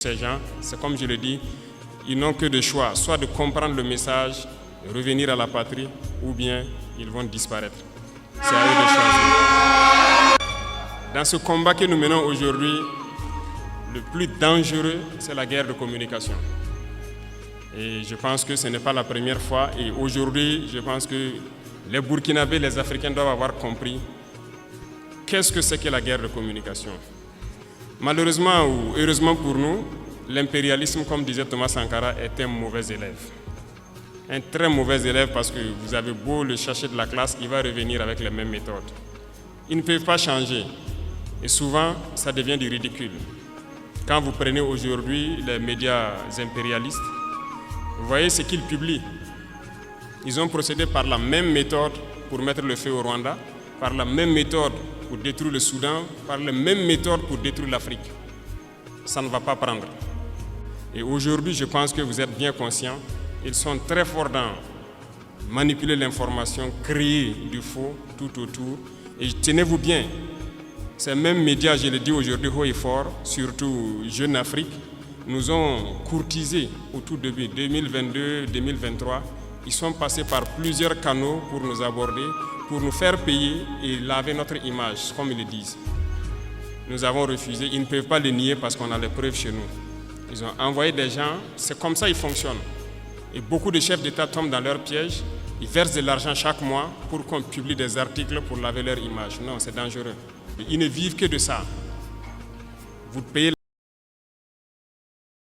Ces gens, c'est comme je le dis, ils n'ont que deux choix, soit de comprendre le message, de revenir à la patrie, ou bien ils vont disparaître. C'est à eux de choisir. Dans ce combat que nous menons aujourd'hui, le plus dangereux, c'est la guerre de communication. Et je pense que ce n'est pas la première fois. Et aujourd'hui, je pense que les Burkinabés, les Africains doivent avoir compris qu'est-ce que c'est que la guerre de communication. Malheureusement ou heureusement pour nous, l'impérialisme, comme disait Thomas Sankara, est un mauvais élève. Un très mauvais élève parce que vous avez beau le chercher de la classe, il va revenir avec les mêmes méthodes. Ils ne peuvent pas changer. Et souvent, ça devient du ridicule. Quand vous prenez aujourd'hui les médias impérialistes, vous voyez ce qu'ils publient. Ils ont procédé par la même méthode pour mettre le feu au Rwanda, par la même méthode pour détruire le Soudan, par la même méthode pour détruire l'Afrique. Ça ne va pas prendre. Et aujourd'hui, je pense que vous êtes bien conscients, ils sont très forts dans manipuler l'information, créer du faux tout autour. Et tenez-vous bien, ces mêmes médias, je le dis aujourd'hui haut et fort, surtout Jeune Afrique, nous ont courtisés au tout début, 2022-2023. Ils sont passés par plusieurs canaux pour nous aborder, pour nous faire payer et laver notre image, comme ils le disent. Nous avons refusé, ils ne peuvent pas le nier parce qu'on a les preuves chez nous. Ils ont envoyé des gens, c'est comme ça qu'ils fonctionnent. Et beaucoup de chefs d'État tombent dans leur piège, ils versent de l'argent chaque mois pour qu'on publie des articles pour laver leur image. Non, c'est dangereux. Ils ne vivent que de ça. Vous payez